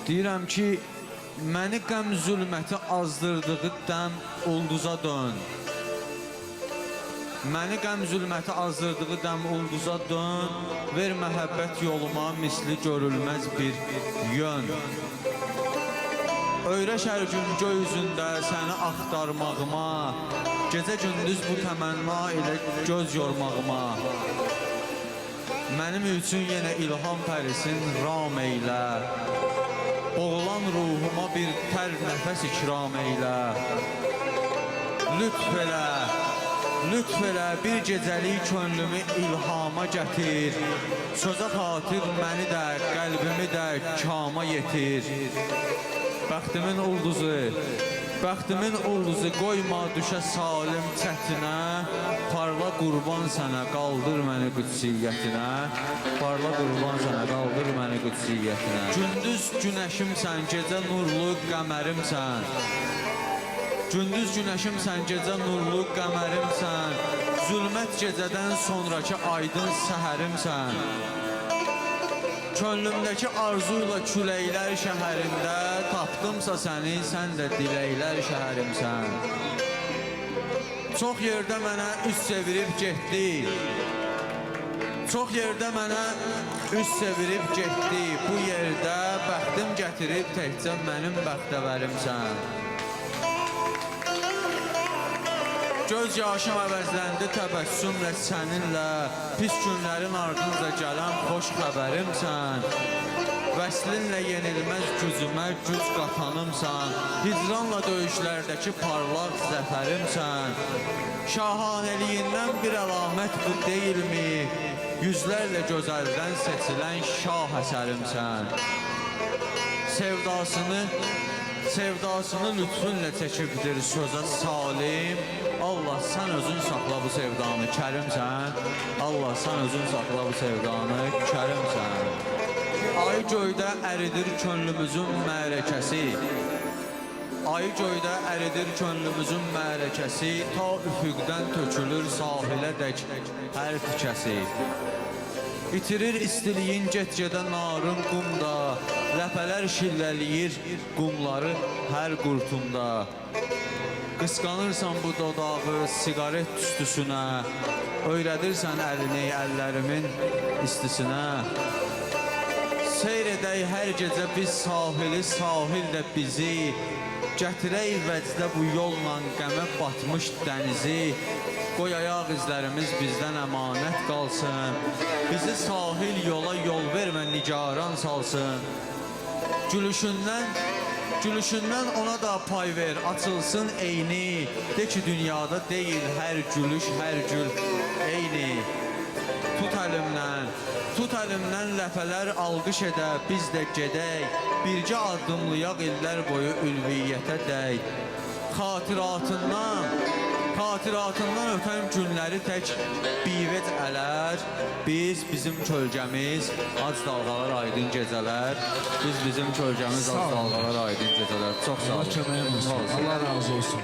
Deyirəm ki, məni qəm zülməti azdırdığı dəm ulduza dön. Məni qəm zülməti azdırdığı dəm ulduza dön. Ver məhəbbət yoluma misli görülməz bir yön. Öyrəş hər gün göy üzündə səni axtarmağıma, gecə gündüz bu təmənna ilə göz yormağıma. Mənim üçün yenə ilham pərisin ram eylə. Boğulan ruhuma bir tər nəfəs ikram eylə. Lütf elə bir gecəlik könlümü ilhama gətir. Sözə xatir məni də, qəlbimi də kama yetir. Bəxtimin ulduzu qoyma düşə salim çətinə. Parla qurban sənə, qaldır məni qüdsiyyətinə. Parla qurban sənə, qaldır məni qüdsiyyətinə. Gündüz günəşimsən, gecə nurlu qəmərimsən. Gündüz günəşimsən, gecə nurlu qəmərimsən. Zülmət gecədən sonraki aydın səhərimsən. Könlümdəki arzuyla küləklər şəhərində tapdımsa səni, sən də diləklər şəhərimsən. Çox yerdə mənə üst çevirib getdi. Çox yerdə mənə üst çevirib getdi. Bu yerdə bəxtim gətirib təkcə mənim bəxtəvərimsən. Göz yaşım əvəzləndi təbəssümlə səninlə. Pis günlərin ardınca gələn xoş xəbərimsən. Vəslinlə yenilməz gücümə güc qatanımsan. Hicranla döyüşlərdəki parlaq zəfərimsən. Şahanəliyindən bir əlamət bu deyilmi? Yüzlərlə gözəldən seçilən şah əsərimsən. Sevdasını lütfunlə çəkibdir sözə salim. Allah sən özün saxla bu sevdanı, kərimsən. Allah sən özün saxla bu sevdanı, kərimsən. Ay göydə əridir könlümüzün mərəkəsi. Ay göydə əridir könlümüzün mərəkəsi. Ta üfüqdən tökülür sahilə dək hər tikəsi. İtirir istiliyin get-gedə narın qumda. Ləpələr şilləliyir qumları hər qurtumda. Qısqanırsan bu dodağı siqaret tüstüsünə. Öyrədirsən əlini əllərimin istisinə. Seyr edək hər gecə biz sahili, sahil də bizi. Gətirək vəcdə bu yolla qəmə batmış dənizi. Qoy ayaq izlərimiz bizdən əmanət qalsın. Bizi sahil yola yol vermə nigaran salsın. Gülüşündən ona da pay ver, açılsın eyni. De ki dünyada deyil hər gülüş, hər gül eyni. Tut əlimdən ləpələr alqış edə, biz də gedək. Bircə addımlayaq illər boyu ülviyyətə dək. Xatiratından ötən günləri tək bivec ələr. Bizim kölgəmiz ac dalğalar aydın gecələr. Bizim kölgəmiz ac dalğalar aydın gecələr. Çox sağ olun. Allah razı olsun.